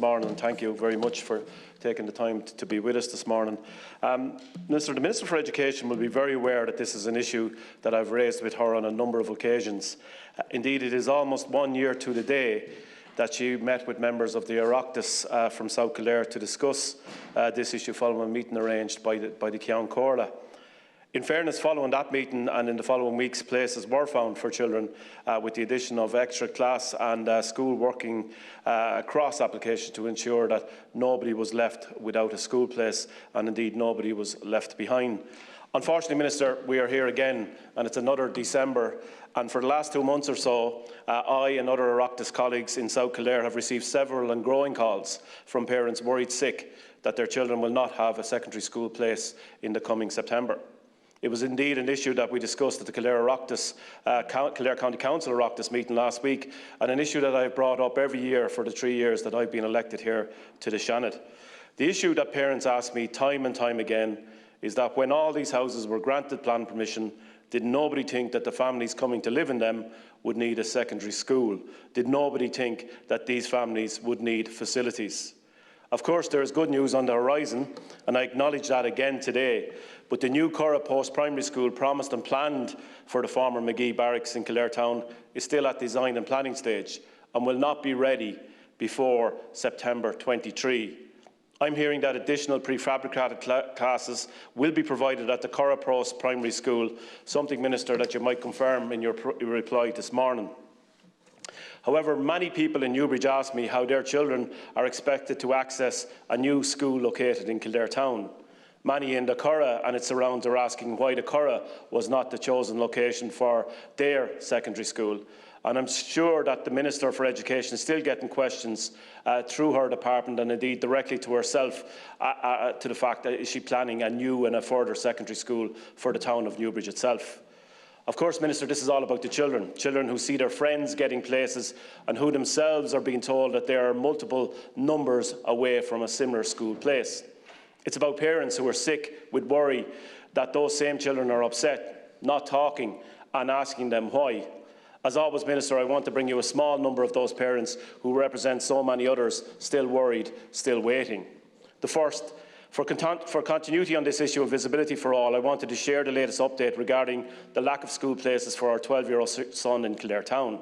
morning, and thank you very much for taking the time to be with us this morning. The Minister for Education will be very aware that this is an issue that I've raised with her on a number of occasions. Indeed, it is almost 1 year to the day that she met with members of the Oireachtas from South Kildare to discuss this issue following a meeting arranged by the Ceann Comhairle. In fairness, following that meeting and in the following weeks, places were found for children with the addition of extra class and school working across applications to ensure that nobody was left without a school place and indeed nobody was left behind. Unfortunately, Minister, we are here again and it's another December, and for the last 2 months or so, I and other Oireachtas colleagues in South Kildare have received several and growing calls from parents worried sick that their children will not have a secondary school place in the coming September. It was indeed an issue that we discussed at the Kildare County Council Oireachtas meeting last week, and an issue that I've brought up every year for the 3 years that I've been elected here to the Seanad. The issue that parents ask me time and time again is that when all these houses were granted planning permission, did nobody think that the families coming to live in them would need a secondary school? Did nobody think that these families would need facilities? Of course, there is good news on the horizon, and I acknowledge that again today, but the new Curragh Post Primary School, promised and planned for the former Magee Barracks in Kildare Town, is still at design and planning stage and will not be ready before September 23. I'm hearing that additional prefabricated classes will be provided at the Curragh Post Primary School, something, Minister, that you might confirm in your reply this morning. However, many people in Newbridge ask me how their children are expected to access a new school located in Kildare Town. Many in the Curragh and its surrounds are asking why the Curragh was not the chosen location for their secondary school. And I'm sure that the Minister for Education is still getting questions through her department and indeed directly to herself to the fact that is she planning a new and a further secondary school for the town of Newbridge itself. Of course, Minister, this is all about the children who see their friends getting places and who themselves are being told that there are multiple numbers away from a similar school place. It's about parents who are sick with worry that those same children are upset, not talking and asking them why. As always, Minister, I want to bring you a small number of those parents who represent so many others still worried, still waiting. The first, for continuity on this issue of visibility for all, I wanted to share the latest update regarding the lack of school places for our 12-year-old son in Kildare Town.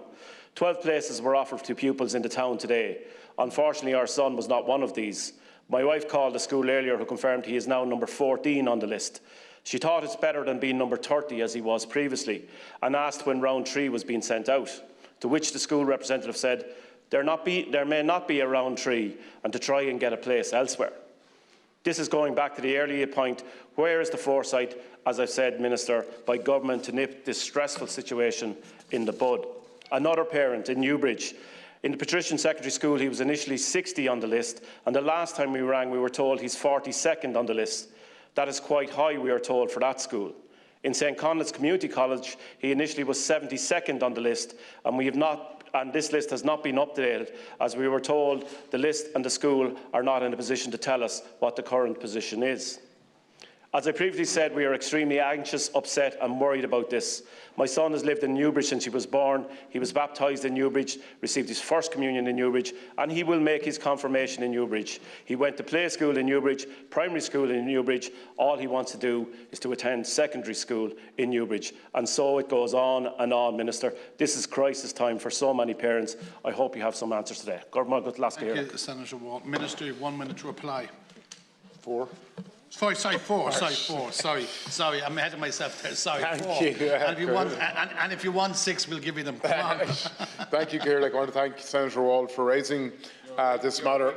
12 places were offered to pupils in the town today. Unfortunately, our son was not one of these. My wife called the school earlier who confirmed he is now number 14 on the list. She thought it's better than being number 30 as he was previously and asked when round 3 was being sent out, to which the school representative said there may not be a round 3 and to try and get a place elsewhere. This is going back to the earlier point, where is the foresight, as I've said, Minister, by government to nip this stressful situation in the bud? Another parent in Newbridge. In the Patrician Secondary School, he was initially 60 on the list, and the last time we rang, we were told he's 42nd on the list. That is quite high, we are told, for that school. In St Conleth's Community College, he initially was 72nd on the list, and this list has not been updated, as we were told the list and the school are not in a position to tell us what the current position is. As I previously said, we are extremely anxious, upset and worried about this. My son has lived in Newbridge since he was born. He was baptised in Newbridge, received his first communion in Newbridge, and he will make his confirmation in Newbridge. He went to play school in Newbridge, primary school in Newbridge. All he wants to do is to attend secondary school in Newbridge. And so it goes on and on, Minister. This is crisis time for so many parents. I hope you have some answers today. Thank you, Senator Wall. Minister, you have 1 minute to reply. Four, I'm ahead of myself there. Sorry, Thank you. And if you want 6, we'll give you them. Come on. Thank you, Ciara. I want to thank Senator Wall for raising this matter,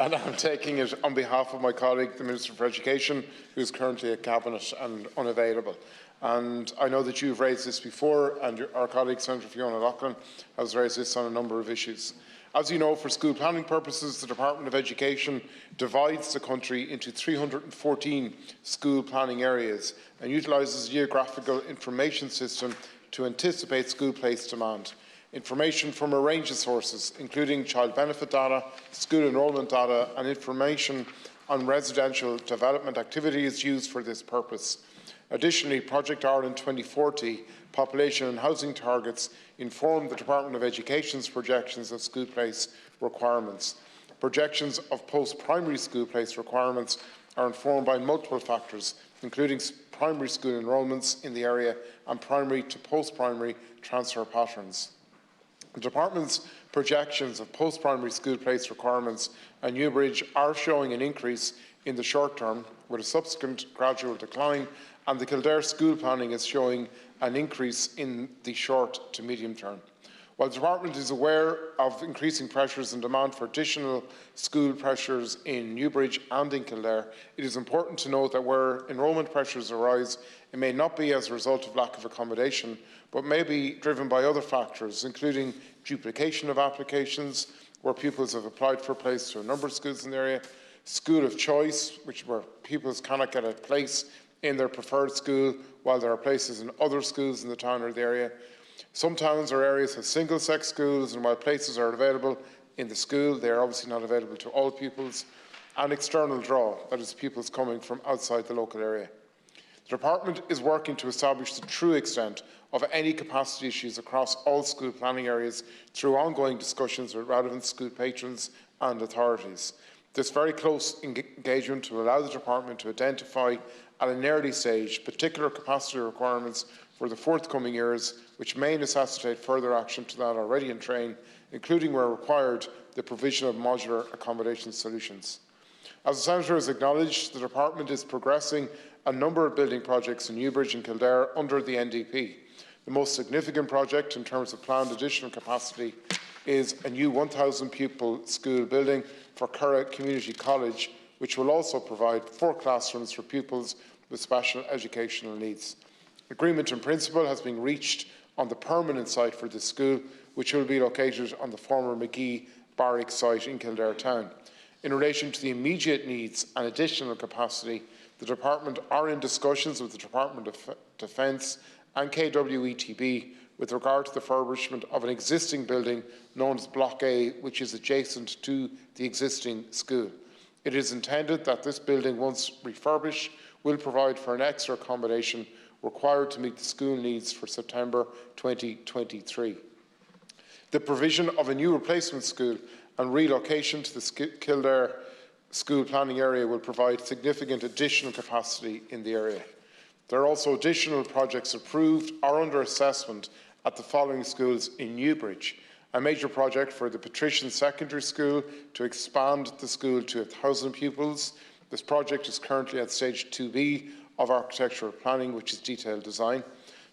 and I'm taking it on behalf of my colleague, the Minister for Education, who is currently at Cabinet and unavailable. And I know that you've raised this before, and our colleague, Senator Fiona Loughlin, has raised this on a number of issues. As you know, for school planning purposes, the Department of Education divides the country into 314 school planning areas and utilises a geographical information system to anticipate school place demand. Information from a range of sources, including child benefit data, school enrolment data and information on residential development activity is used for this purpose. Additionally, Project Ireland 2040 population and housing targets inform the Department of Education's projections of school place requirements. projections of post-primary school place requirements are informed by multiple factors, including primary school enrolments in the area and primary to post-primary transfer patterns. The Department's projections of post-primary school place requirements at Newbridge are showing an increase in the short term, with a subsequent gradual decline, and the Kildare school planning is showing an increase in the short to medium term. While the Department is aware of increasing pressures and demand for additional school pressures in Newbridge and in Kildare, it is important to note that where enrolment pressures arise, it may not be as a result of lack of accommodation, but may be driven by other factors, including duplication of applications, where pupils have applied for a place to a number of schools in the area, school of choice, where pupils cannot get a place in their preferred school while there are places in other schools in the town or the area. Some towns or areas have single-sex schools, and while places are available in the school, they are obviously not available to all pupils. And external draw, that is, pupils coming from outside the local area. The Department is working to establish the true extent of any capacity issues across all school planning areas through ongoing discussions with relevant school patrons and authorities. This very close engagement will allow the Department to identify at an early stage particular capacity requirements for the forthcoming years, which may necessitate further action to that already in train, including where required the provision of modular accommodation solutions. As the Senator has acknowledged, the Department is progressing a number of building projects in Newbridge and Kildare under the NDP. The most significant project in terms of planned additional capacity is a new 1,000 pupil school building for Curragh Community College, which will also provide 4 classrooms for pupils with special educational needs. Agreement in principle has been reached on the permanent site for this school, which will be located on the former Magee Barrack site in Kildare Town. In relation to the immediate needs and additional capacity, the Department are in discussions with the Department of Defence and KWETB with regard to the refurbishment of an existing building known as Block A, which is adjacent to the existing school. It is intended that this building, once refurbished, will provide for an extra accommodation required to meet the school needs for September 2023. The provision of a new replacement school and relocation to the Kildare school planning area will provide significant additional capacity in the area. There are also additional projects approved or under assessment at the following schools in Newbridge: a major project for the Patrician Secondary School to expand the school to 1,000 pupils. This project is currently at stage 2B of architectural planning, which is detailed design.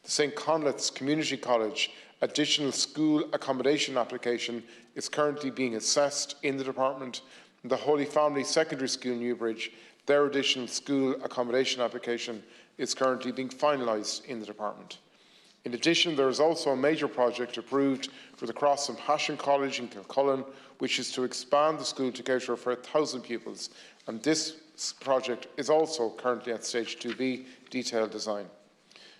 The St Conleth's Community College additional school accommodation application is currently being assessed in the Department. And the Holy Family Secondary School in Newbridge, their additional school accommodation application is currently being finalised in the Department. In addition, there is also a major project approved for the Cross and Passion College in Kilcullen, which is to expand the school to cater for 1,000 pupils, and this project is also currently at stage 2B, detailed design.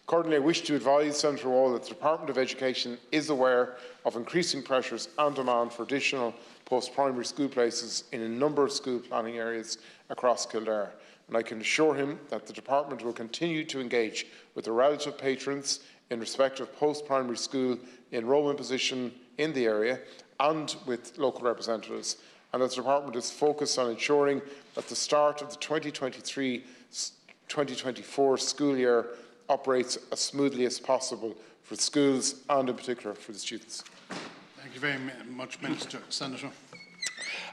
Accordingly, I wish to advise Senator Wall that the Department of Education is aware of increasing pressures and demand for additional post-primary school places in a number of school planning areas across Kildare, and I can assure him that the Department will continue to engage with the relative patrons in respect of post-primary school enrolment position in the area and with local representatives, and that the Department is focused on ensuring that the start of the 2023-2024 school year operates as smoothly as possible for the schools and in particular for the students. Thank you very much, Minister. Senator.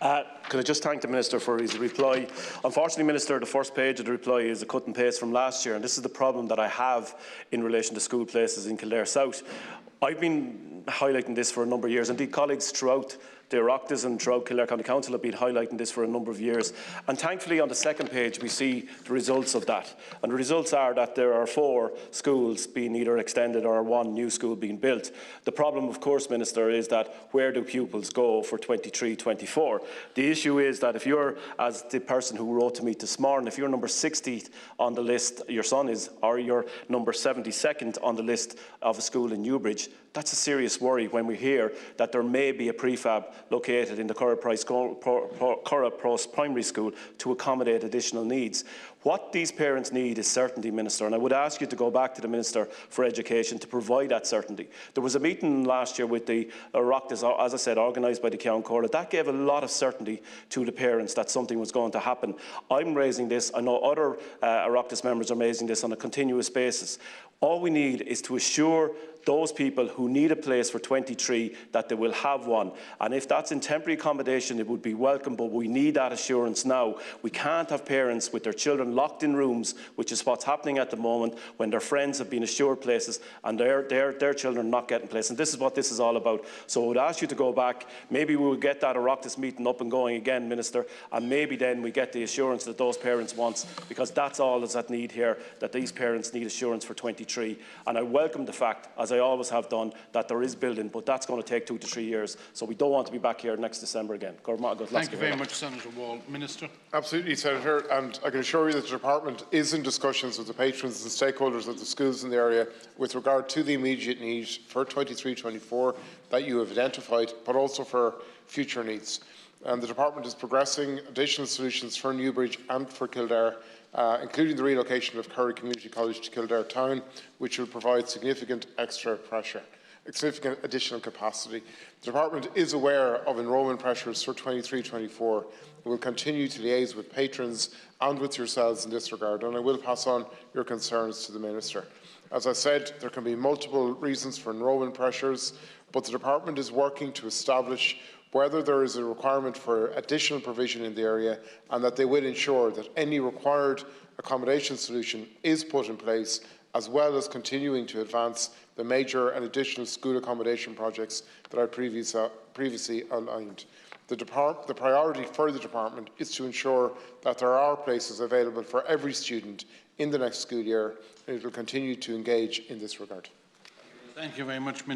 Can I just thank the Minister for his reply? Unfortunately, Minister, the first page of the reply is a cut and paste from last year, and this is the problem that I have in relation to school places in Kildare South. I've been highlighting this for a number of years. Indeed, colleagues throughout the Oireachtas and throughout Kildare County Council have been highlighting this for a number of years. And thankfully, on the second page, we see the results of that. And the results are that there are 4 schools being either extended or 1 new school being built. The problem, of course, Minister, is that where do pupils go for 23-24? The issue is that if you're, as the person who wrote to me this morning, if you're number 60th on the list, your son is, or you're number 72nd on the list of a school in Newbridge, that's a serious worry when we hear that there may be a prefab located in the Curragh Post Primary School to accommodate additional needs. What these parents need is certainty, Minister, and I would ask you to go back to the Minister for Education to provide that certainty. There was a meeting last year with the Oireachtas, as I said, organised by the Ceann Comhairle. That gave a lot of certainty to the parents that something was going to happen. I'm raising this. I know other Oireachtas members are raising this on a continuous basis. All we need is to assure those people who need a place for 23 that they will have one. And if that's in temporary accommodation, it would be welcome, but we need that assurance now. We can't have parents with their children locked in rooms, which is what's happening at the moment, when their friends have been assured places and their children not getting places. And this is what this is all about. So I would ask you to go back. Maybe we will get that Oireachtas meeting up and going again, Minister, and maybe then we get the assurance that those parents want, because that's all that's at need here, that these parents need assurance for 23. And I welcome the fact, as I always have done, that there is building, but that's going to take 2 to 3 years. So we don't want to be back here next December again. Thank you very much, Senator Wall. Minister. Absolutely, Senator, and I can assure you that the Department is in discussions with the patrons and stakeholders of the schools in the area with regard to the immediate need for 23-24 that you have identified, but also for future needs. And the Department is progressing additional solutions for Newbridge and for Kildare, including the relocation of Curragh Community College to Kildare Town, which will provide significant extra pressure, significant additional capacity. The Department is aware of enrolment pressures for 23-24 and will continue to liaise with patrons and with yourselves in this regard, and I will pass on your concerns to the Minister. As I said, there can be multiple reasons for enrolment pressures, but the Department is working to establish whether there is a requirement for additional provision in the area, and that they will ensure that any required accommodation solution is put in place, as well as continuing to advance the major and additional school accommodation projects that I previously outlined. The priority for the Department is to ensure that there are places available for every student in the next school year, and it will continue to engage in this regard. Thank you very much, Minister.